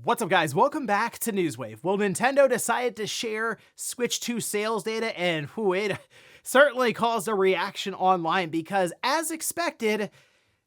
What's up, guys? Welcome back to Newswave. Well, Nintendo decided to share Switch 2 sales data, and it certainly caused a reaction online because, as expected,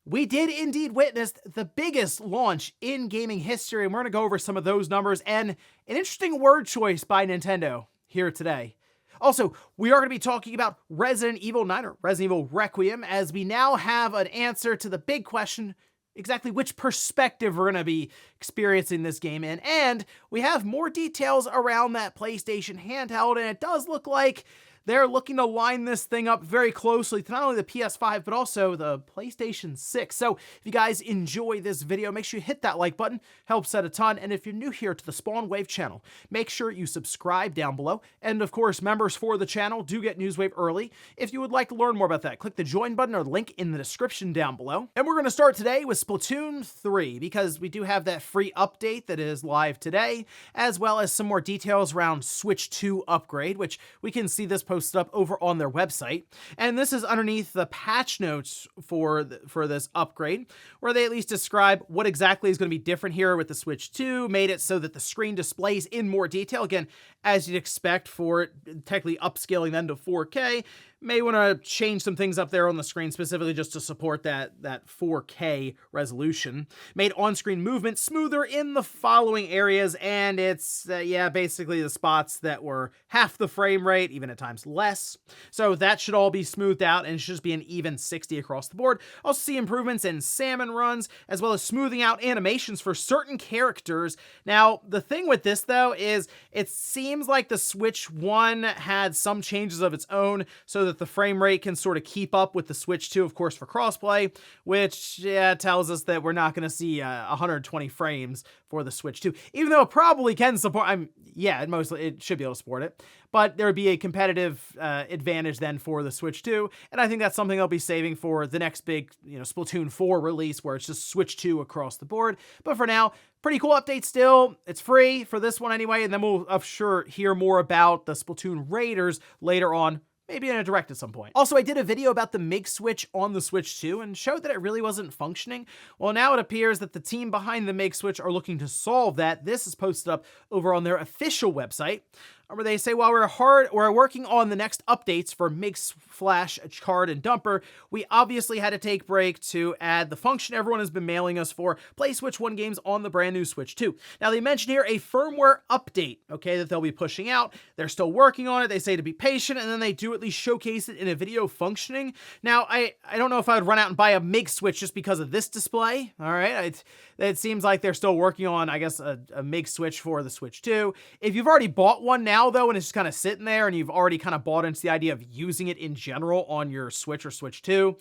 we did indeed witness the biggest launch in gaming history, and we're going to go over some of those numbers and an interesting word choice by Nintendo here today. Also, we are going to be talking about Resident Evil 9 or Resident Evil Requiem, as we now have an answer to the big question: exactly which perspective we're going to be experiencing this game in. And we have more details around that PlayStation handheld, and it does look like they're looking to line this thing up very closely to not only the PS5, but also the PlayStation 6. So if you guys enjoy this video, make sure you hit that like button, helps out a ton. And if you're new here to the Spawn Wave channel, make sure you subscribe down below. And of course, members for the channel do get Newswave early. If you would like to learn more about that, click the join button or link in the description down below. And we're going to start today with Splatoon 3, because we do have that free update that is live today, as well as some more details around Switch 2 upgrade, which we can see this posted up over on their website. And this is underneath the patch notes for this upgrade, where they at least describe what exactly is going to be different here with the Switch 2, made it so that the screen displays in more detail. Again, as you'd expect for it, technically upscaling then to 4K. May want to change some things up there on the screen, specifically just to support that 4K resolution. Made on-screen movement smoother in the following areas, and it's, basically the spots that were half the frame rate, even at times less. So that should all be smoothed out, and it should just be an even 60 across the board. Also see improvements in salmon runs, as well as smoothing out animations for certain characters. Now, the thing with this, though, is it seems like the Switch 1 had some changes of its own, so that the frame rate can sort of keep up with the Switch 2, of course, for crossplay, which tells us that we're not going to see 120 frames for the Switch 2, even though it probably can support. It should be able to support it, but there would be a competitive advantage then for the Switch 2, and I think that's something they'll be saving for the next big, Splatoon 4 release, where it's just Switch 2 across the board. But for now, pretty cool update still. It's free for this one anyway, and then we'll, I'm sure, hear more about the Splatoon Raiders later on, maybe in a direct at some point. Also, I did a video about the MIG switch on the Switch 2 and showed that it really wasn't functioning. Well, now it appears that the team behind the MIG switch are looking to solve that. This is posted up over on their official website, where they say, while we're working on the next updates for MIG flash, card, and dumper, we obviously had to take a break to add the function everyone has been mailing us for: play Switch 1 games on the brand new Switch 2. Now, they mention here a firmware update, that they'll be pushing out. They're still working on it. They say to be patient, and then they do at least showcase it in a video functioning. Now, I don't know if I would run out and buy a MIG switch just because of this display. All right, it seems like they're still working on, I guess, a MIG switch for the Switch 2. If you've already bought one now, though, and it's just kind of sitting there, and you've already kind of bought into the idea of using it in general on your Switch or Switch 2,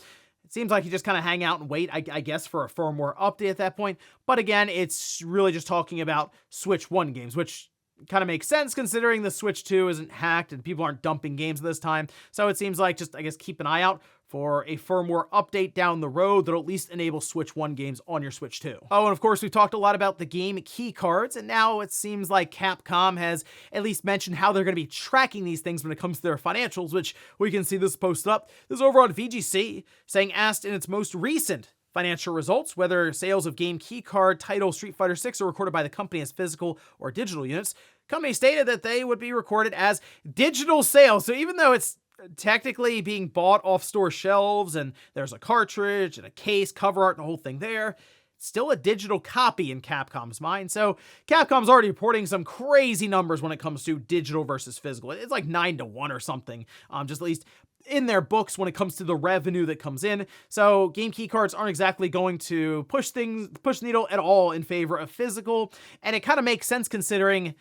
it seems like you just kind of hang out and wait, I guess, for a firmware update at that point. But again, it's really just talking about Switch 1 games, which kind of makes sense considering the Switch 2 isn't hacked and people aren't dumping games this time. So it seems like just, I guess, keep an eye out for a firmware update down the road that'll at least enable Switch 1 games on your Switch 2. Oh, and of course, we've talked a lot about the game key cards, and now it seems like Capcom has at least mentioned how they're going to be tracking these things when it comes to their financials, which we can see this posted up. This is over on VGC, saying, asked in its most recent financial results whether sales of game keycard title Street Fighter 6 are recorded by the company as physical or digital units, company stated that they would be recorded as digital sales. So even though it's technically being bought off store shelves and there's a cartridge and a case, cover art, and the whole thing there, it's still a digital copy in Capcom's mind. So Capcom's already reporting some crazy numbers when it comes to digital versus physical. It's like 9-1 or something, just at least in their books when it comes to the revenue that comes in. So game key cards aren't exactly going to push the needle at all in favor of physical. And it kind of makes sense considering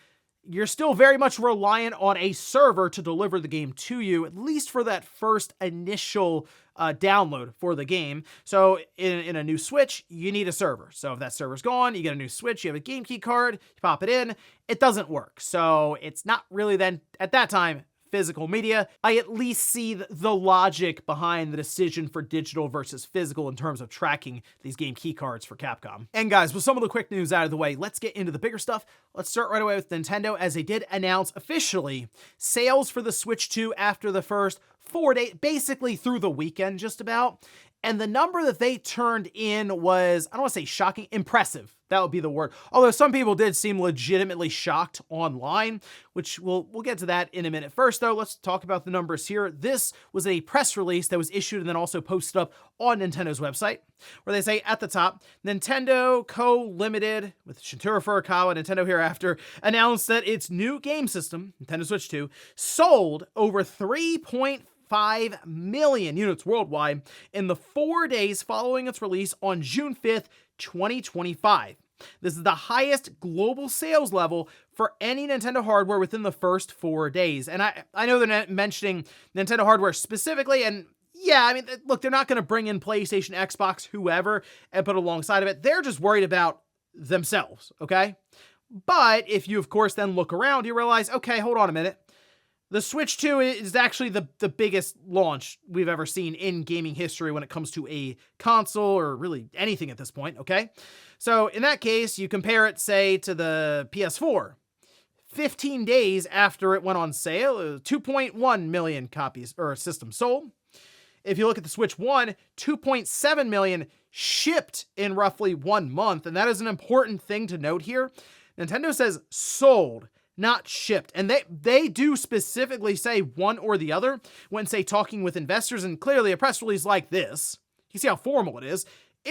you're still very much reliant on a server to deliver the game to you, at least for that first initial download for the game. So in a new Switch, you need a server. So if that server's gone, you get a new Switch, you have a game key card, you pop it in, it doesn't work. So it's not really then, at that time, physical media. I at least see the logic behind the decision for digital versus physical in terms of tracking these game key cards for Capcom. And guys, with some of the quick news out of the way, let's get into the bigger stuff. Let's start right away with Nintendo, as they did announce officially sales for the Switch 2 after the first 4 days, basically through the weekend just about. And the number that they turned in was, I don't want to say shocking, impressive. That would be the word. Although some people did seem legitimately shocked online, which we'll get to that in a minute. First, though, let's talk about the numbers here. This was a press release that was issued and then also posted up on Nintendo's website, where they say at the top, Nintendo Co. Limited, with Shintaro Furukawa, Nintendo Hereafter, announced that its new game system, Nintendo Switch 2, sold over 3.5 million units worldwide in the 4 days following its release on June 5th, 2025. This is the highest global sales level for any Nintendo hardware within the first 4 days. And I know they're mentioning Nintendo hardware specifically, and yeah, I mean, look, they're not going to bring in PlayStation, Xbox, whoever, and put alongside of it. They're just worried about themselves, okay? But if you, of course, then look around, you realize, okay, hold on a minute. The Switch 2 is actually the biggest launch we've ever seen in gaming history when it comes to a console or really anything at this point, okay? So in that case, you compare it, say, to the PS4. 15 days after it went on sale, 2.1 million copies or systems sold. If you look at the Switch 1, 2.7 million shipped in roughly 1 month, and that is an important thing to note here. Nintendo says sold, not shipped. And they do specifically say one or the other when, say, talking with investors, and clearly a press release like this, you see how formal it is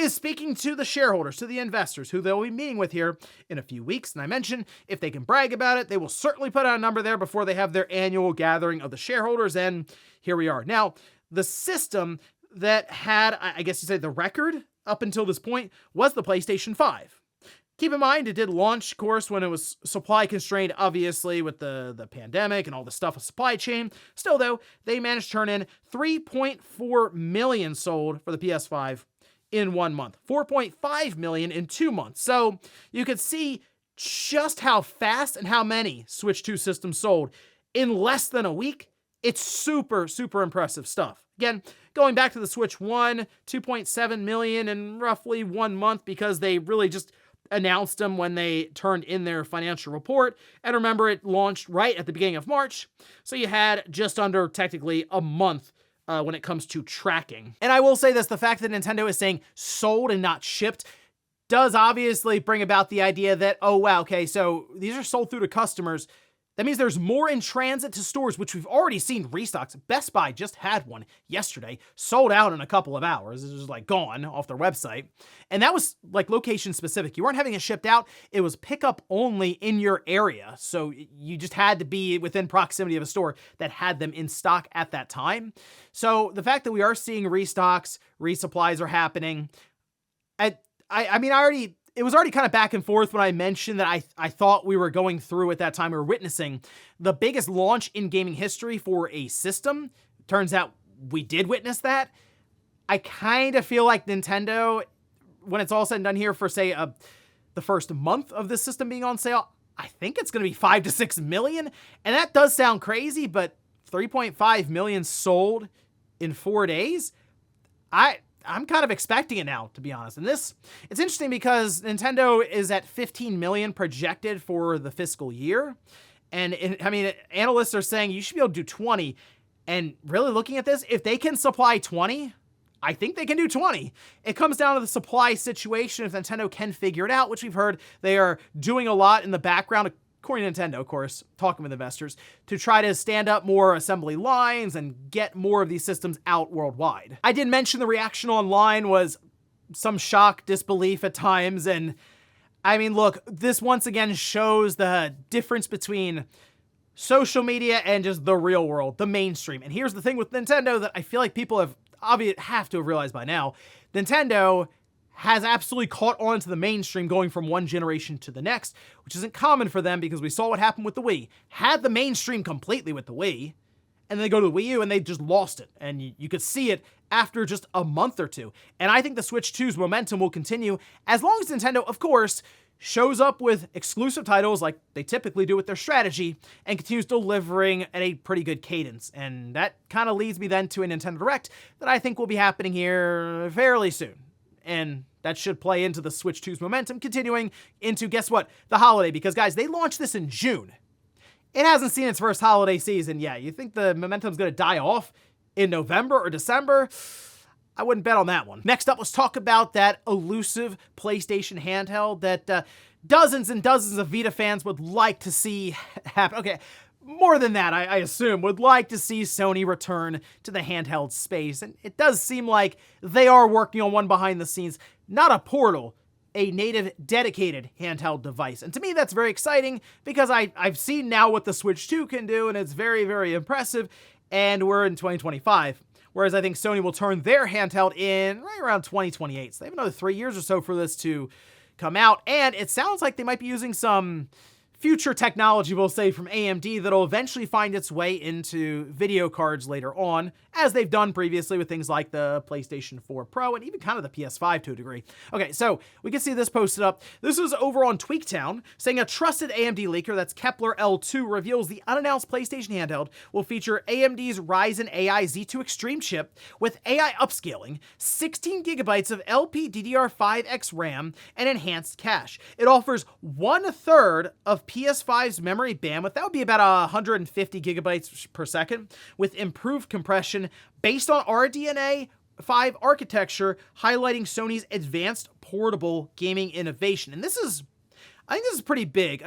speaking to the shareholders, to the investors, who they'll be meeting with here in a few weeks. And I mentioned, if they can brag about it, they will certainly put out a number there before they have their annual gathering of the shareholders, and here we are. Now, the system that had, I guess you say, the record up until this point was the PlayStation 5. Keep in mind, it did launch, of course, when it was supply constrained, obviously, with the pandemic and all the stuff with supply chain. Still, though, they managed to turn in 3.4 million sold for the PS5 in 1 month, 4.5 million in 2 months. So you could see just how fast and how many Switch 2 systems sold in less than a week. It's super, super impressive stuff. Again, going back to the Switch 1, 2.7 million in roughly 1 month, because they really just announced them when they turned in their financial report. And remember, it launched right at the beginning of March. So you had just under, technically, a month when it comes to tracking. And I will say this, the fact that Nintendo is saying sold and not shipped does obviously bring about the idea that, oh, wow, okay, so these are sold through to customers. That means there's more in transit to stores, which we've already seen restocks. Best Buy just had one yesterday, sold out in a couple of hours. It was like gone off their website. And that was like location specific. You weren't having it shipped out. It was pickup only in your area. So you just had to be within proximity of a store that had them in stock at that time. So the fact that we are seeing restocks, resupplies are happening. It was already kind of back and forth when I mentioned that I thought we were going through at that time, we were witnessing the biggest launch in gaming history for a system. Turns out we did witness that. I kind of feel like Nintendo, when it's all said and done here for, say, the first month of this system being on sale, I think it's going to be 5 to 6 million. And that does sound crazy, but 3.5 million sold in 4 days? I'm kind of expecting it now, to be honest. And it's interesting because Nintendo is at 15 million projected for the fiscal year. And analysts are saying you should be able to do 20. And really looking at this, if they can supply 20, I think they can do 20. It comes down to the supply situation. If Nintendo can figure it out, which we've heard they are doing a lot in the background, according to Nintendo, of course, talking with investors, to try to stand up more assembly lines and get more of these systems out worldwide. I did mention the reaction online was some shock, disbelief at times, and I mean, look, this once again shows the difference between social media and just the real world, the mainstream. And here's the thing with Nintendo that I feel like people have to have realized by now. Nintendo has absolutely caught on to the mainstream going from one generation to the next, which isn't common for them because we saw what happened with the Wii. Had the mainstream completely with the Wii, and then they go to the Wii U and they just lost it. And you could see it after just a month or two. And I think the Switch 2's momentum will continue as long as Nintendo, of course, shows up with exclusive titles like they typically do with their strategy and continues delivering at a pretty good cadence. And that kind of leads me then to a Nintendo Direct that I think will be happening here fairly soon. And that should play into the Switch 2's momentum, continuing into, guess what, the holiday. Because, guys, they launched this in June. It hasn't seen its first holiday season yet. You think the momentum's going to die off in November or December? I wouldn't bet on that one. Next up, let's talk about that elusive PlayStation handheld that dozens and dozens of Vita fans would like to see happen. Okay, more than that, I assume, would like to see Sony return to the handheld space. And it does seem like they are working on one behind the scenes, not a Portal, a native dedicated handheld device. And to me, that's very exciting because I've seen now what the Switch 2 can do, and it's very, very impressive. And we're in 2025. Whereas I think Sony will turn their handheld in right around 2028. So they have another 3 years or so for this to come out. And it sounds like they might be using some future technology, we'll say, from AMD that'll eventually find its way into video cards later on, as they've done previously with things like the PlayStation 4 Pro and even kind of the PS5 to a degree. Okay, so we can see this posted up. This is over on Tweaktown, saying a trusted AMD leaker, that's Kepler L2, reveals the unannounced PlayStation handheld will feature AMD's Ryzen AI Z2 Extreme chip with AI upscaling, 16 gigabytes of LPDDR5X RAM, and enhanced cache. It offers 1/3 of PS5's memory bandwidth. That would be about 150 gigabytes per second, with improved compression based on RDNA 5 architecture, highlighting Sony's advanced portable gaming innovation. And I think this is pretty big.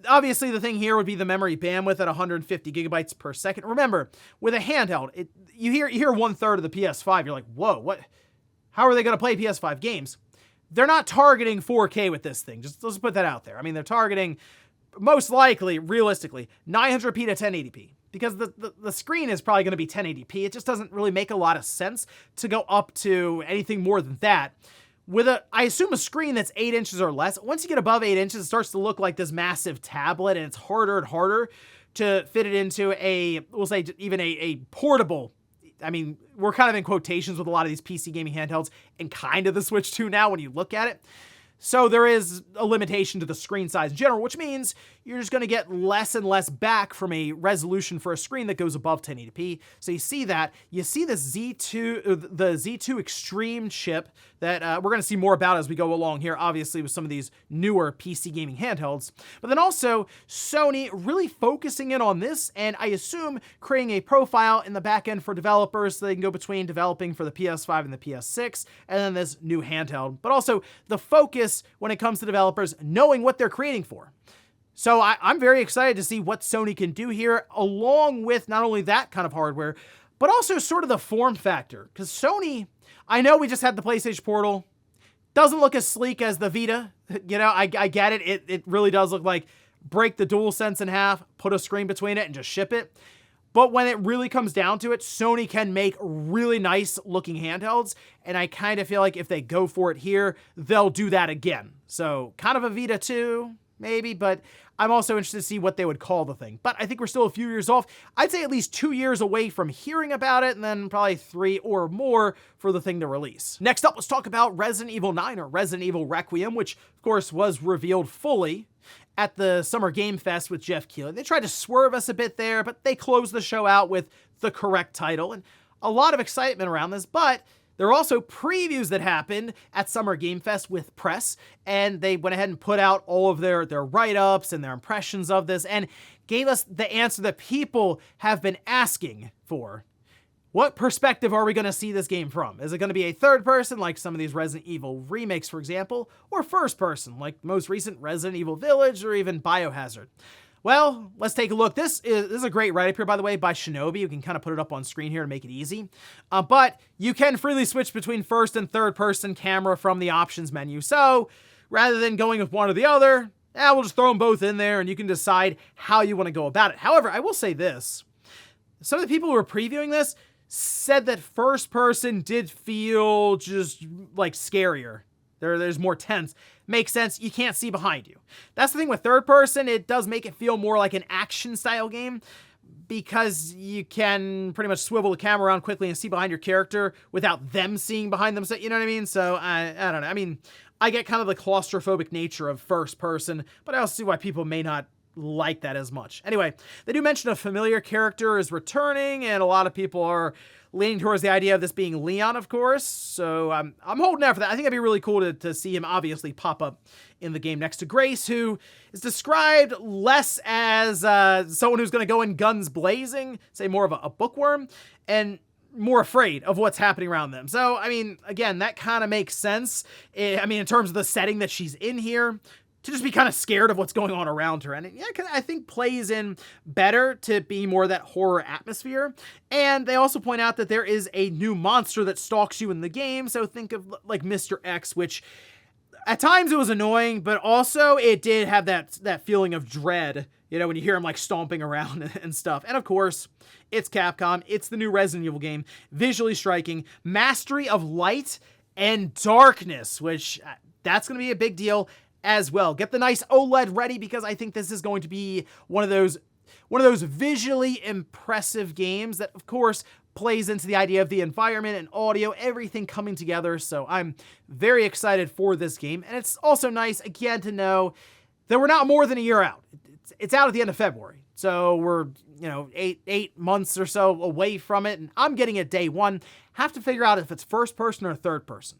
Obviously the thing here would be the memory bandwidth at 150 gigabytes per second. Remember, with a handheld, you hear 1/3 of the PS5, you're like, whoa, what? How are they going to play PS5 games? They're not targeting 4K with this thing. Just let's put that out there. I mean, they're targeting, most likely, realistically, 900p to 1080p. Because the screen is probably going to be 1080p. It just doesn't really make a lot of sense to go up to anything more than that. With I assume a screen that's 8 inches or less, once you get above 8 inches, it starts to look like this massive tablet, and it's harder and harder to fit it into we'll say, even a portable. I mean, we're kind of in quotations with a lot of these PC gaming handhelds and kind of the Switch 2 now when you look at it. So there is a limitation to the screen size in general, which means you're just going to get less and less back from a resolution for a screen that goes above 1080p. So you see that. You see the Z2 Extreme chip that we're going to see more about as we go along here, obviously, with some of these newer PC gaming handhelds. But then also Sony really focusing in on this, and I assume creating a profile in the back end for developers so they can go between developing for the PS5 and the PS6, and then this new handheld. But also the focus when it comes to developers knowing what they're creating for. So I'm very excited to see what Sony can do here, along with not only that kind of hardware, but also sort of the form factor. Because Sony, I know we just had the PlayStation Portal, doesn't look as sleek as the Vita. You know, I get it. It really does look like break the DualSense in half, put a screen between it, and just ship it. But when it really comes down to it, Sony can make really nice looking handhelds. And I kind of feel like if they go for it here, they'll do that again. So kind of a Vita 2, maybe, but I'm also interested to see what they would call the thing. But I think we're still a few years off. I'd say at least 2 years away from hearing about it, and then probably 3 or more for the thing to release. Next up, let's talk about Resident Evil 9, or Resident Evil Requiem, which of course was revealed fully at the Summer Game Fest with Jeff Keighley. They tried to swerve us a bit there, but they closed the show out with the correct title, and a lot of excitement around this. But there are also previews that happened at Summer Game Fest with press, and they went ahead and put out all of their write-ups and their impressions of this, and gave us the answer that people have been asking for. What perspective are we going to see this game from? Is it going to be a third person, like some of these Resident Evil remakes, for example, or first person, like the most recent Resident Evil Village or even Biohazard? Well, let's take a look. This is a great write-up here, by the way, by Shinobi. You can kind of put it up on screen here to make it easy. But you can freely switch between first and third person camera from the options menu. So rather than going with one or the other, we'll just throw them both in there and you can decide how you want to go about it. However, I will say this. Some of the people who were previewing this said that first person did feel just like scarier. There's more tense. Makes sense. You can't see behind you. That's the thing with third person. It does make it feel more like an action style game because you can pretty much swivel the camera around quickly and see behind your character without them seeing behind them. So, you know what I mean? So I don't know. I mean, I get kind of the claustrophobic nature of first person, but I also see why people may not like that as much. Anyway, they do mention a familiar character is returning, and a lot of people are leaning towards the idea of this being Leon, of course. So I'm holding out for that. I think it'd be really cool to see him obviously pop up in the game next to Grace, who is described less as someone who's going to go in guns blazing, say more of a bookworm, and more afraid of what's happening around them. So, I mean, again, that kind of makes sense. I mean, in terms of the setting that she's in here, to just be kind of scared of what's going on around her. And yeah, I think plays in better to be more that horror atmosphere. And they also point out that there is a new monster that stalks you in the game. So think of like Mr. X, which at times it was annoying, but also it did have that feeling of dread, you know, when you hear him like stomping around and stuff. And of course, it's Capcom. It's the new Resident Evil game. Visually striking, mastery of light and darkness, which that's going to be a big deal as well. Get the nice OLED ready, because I think this is going to be one of those visually impressive games that, of course, plays into the idea of the environment and audio, everything coming together. So I'm very excited for this game. And it's also nice, again, to know that we're not more than a year out. It's out at the end of February. So we're, you know, eight months or so away from it. And I'm getting it day one. Have to figure out if it's first person or third person.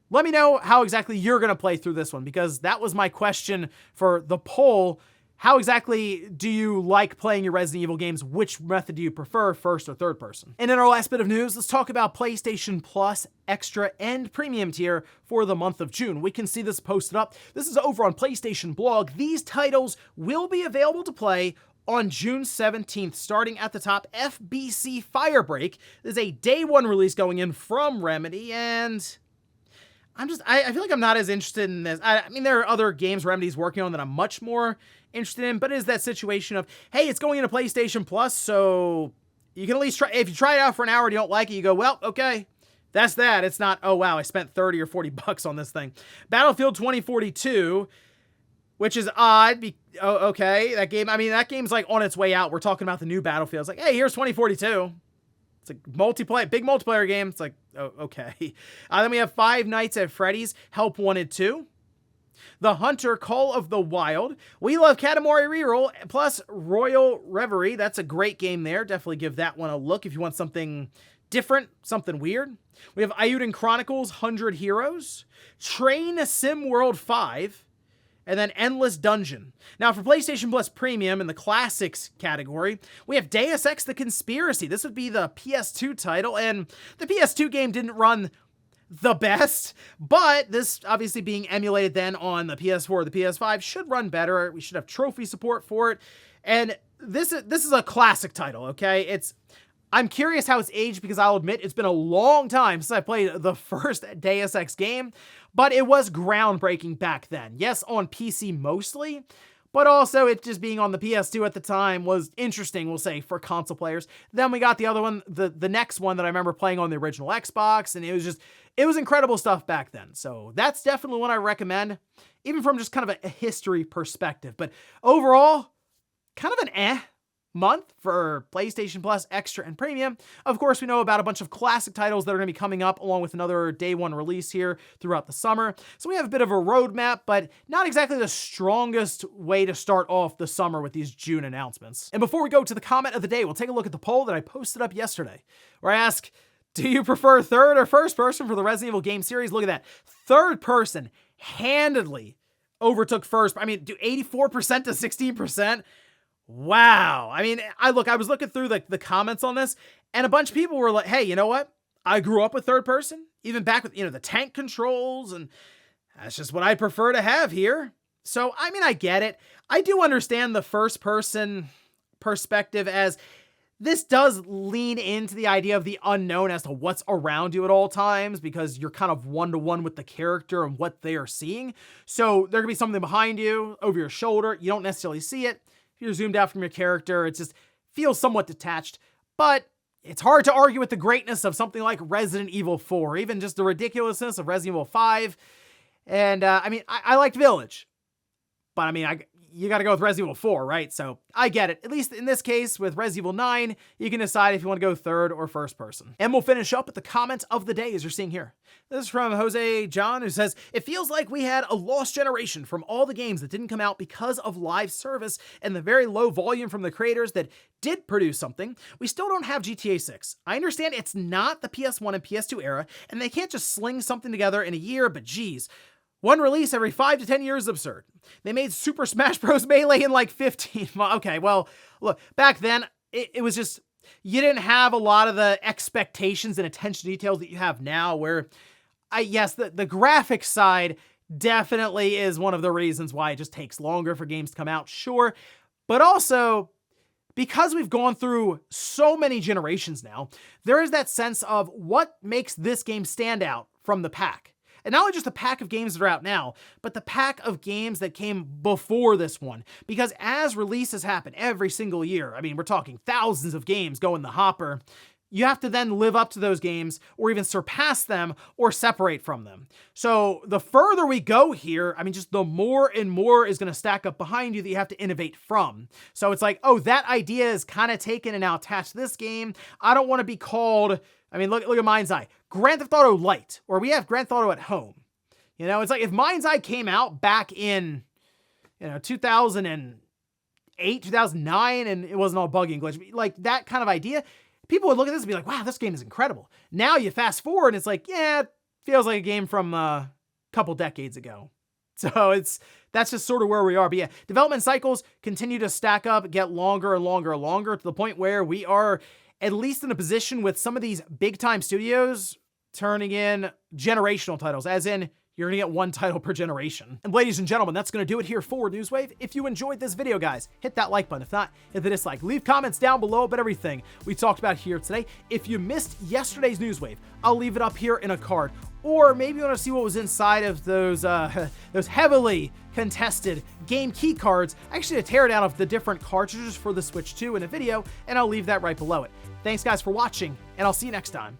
Let me know how exactly you're going to play through this one, because that was my question for the poll. How exactly do you like playing your Resident Evil games? Which method do you prefer, first or third person? And in our last bit of news, let's talk about PlayStation Plus Extra and Premium tier for the month of June. We can see this posted up. This is over on PlayStation Blog. These titles will be available to play on June 17th, starting at the top, FBC Firebreak. There's a day one release going in from Remedy, and I feel like I'm not as interested in this. I mean, there are other games Remedy's working on that I'm much more interested in, but it is that situation of, hey, it's going into PlayStation Plus, so you can at least try. If you try it out for an hour and you don't like it, you go, well, okay, that's that. It's not, oh wow, I spent 30 or 40 bucks on this thing. Battlefield 2042, which is odd. Okay, that game, I mean, that game's like on its way out. We're talking about the new Battlefield. It's like, hey, here's 2042. It's a multiplayer, big multiplayer game. It's like, oh, okay. Then we have Five Nights at Freddy's Help Wanted 2. The Hunter Call of the Wild. We Love Katamari Reroll, plus Royal Reverie. That's a great game there. Definitely give that one a look if you want something different, something weird. We have Ayuden Chronicles 100 Heroes. Train Sim World 5. And then Endless Dungeon. Now, for PlayStation Plus Premium in the Classics category, we have Deus Ex The Conspiracy. This would be the PS2 title, and the PS2 game didn't run the best, but this obviously being emulated then on the PS4 or the PS5 should run better. We should have trophy support for it, and this is a classic title, okay? I'm curious how it's aged, because I'll admit it's been a long time since I played the first Deus Ex game, but it was groundbreaking back then. Yes, on PC mostly, but also it just being on the PS2 at the time was interesting, we'll say, for console players. Then we got the other one, the next one that I remember playing on the original Xbox, and it was incredible stuff back then. So that's definitely one I recommend, even from just kind of a history perspective. But overall, kind of an month for PlayStation Plus Extra and Premium. Of course, we know about a bunch of classic titles that are going to be coming up, along with another day one release here throughout the summer. So we have a bit of a roadmap, but not exactly the strongest way to start off the summer with these June announcements. And before we go to the comment of the day, we'll take a look at the poll that I posted up yesterday, where I ask, do you prefer third or first person for the Resident Evil game series? Look at that. Third person handedly overtook first. I mean, 84% to 16%. Wow. I mean, I was looking through the comments on this, and a bunch of people were like, hey, you know what? I grew up with third person, even back with, the tank controls, and that's just what I prefer to have here. So, I mean, I get it. I do understand the first person perspective, as this does lean into the idea of the unknown as to what's around you at all times, because you're kind of one-to-one with the character and what they are seeing. So there could be something behind you, over your shoulder. You don't necessarily see it. If you're zoomed out from your character, it just feels somewhat detached. But it's hard to argue with the greatness of something like Resident Evil 4, even just the ridiculousness of Resident Evil 5. And I mean, I liked Village, but I mean, you got to go with Resident Evil 4, right? So I get it. At least in this case, with Resident Evil 9, you can decide if you want to go third or first person. And we'll finish up with the comments of the day, as you're seeing here. This is from Jose John, who says, it feels like we had a lost generation from all the games that didn't come out because of live service and the very low volume from the creators that did produce something. We still don't have GTA 6. I understand it's not the PS1 and PS2 era, and they can't just sling something together in a year, but geez, one release every 5 to 10 years is absurd. They made Super Smash Bros. Melee in like 15 months. Okay, well, look, back then, it was just you didn't have a lot of the expectations and attention to details that you have now, where yes, the graphics side definitely is one of the reasons why it just takes longer for games to come out, sure. But also, because we've gone through so many generations now, there is that sense of what makes this game stand out from the pack. And not only just the pack of games that are out now, but the pack of games that came before this one. Because as releases happen every single year, I mean, we're talking thousands of games go in the hopper, you have to then live up to those games or even surpass them or separate from them. So the further we go here, I mean, just the more and more is going to stack up behind you that you have to innovate from. So it's like, oh, that idea is kind of taken and now attached to this game. I don't want to be called, I mean, look at Mind's Eye. Grand Theft Auto Lite, or we have Grand Theft Auto at Home. You know, it's like if Mind's Eye came out back in, 2008, 2009, and it wasn't all buggy and glitchy, like that kind of idea, people would look at this and be like, wow, this game is incredible. Now you fast forward and it's like, yeah, it feels like a game from a couple decades ago. So that's just sort of where we are. But yeah, development cycles continue to stack up, get longer and longer and longer, to the point where we are at least in a position with some of these big time studios turning in generational titles, as in you're gonna get one title per generation. And ladies and gentlemen, that's gonna do it here for Newswave. If you enjoyed this video, guys, hit that like button. If not, hit the dislike. Leave comments down below about everything we talked about here today. If you missed yesterday's Newswave, I'll leave it up here in a card. Or maybe you want to see what was inside of those heavily contested game key cards. Actually, a teardown of the different cartridges for the Switch 2 in a video, and I'll leave that right below it. Thanks, guys, for watching, and I'll see you next time.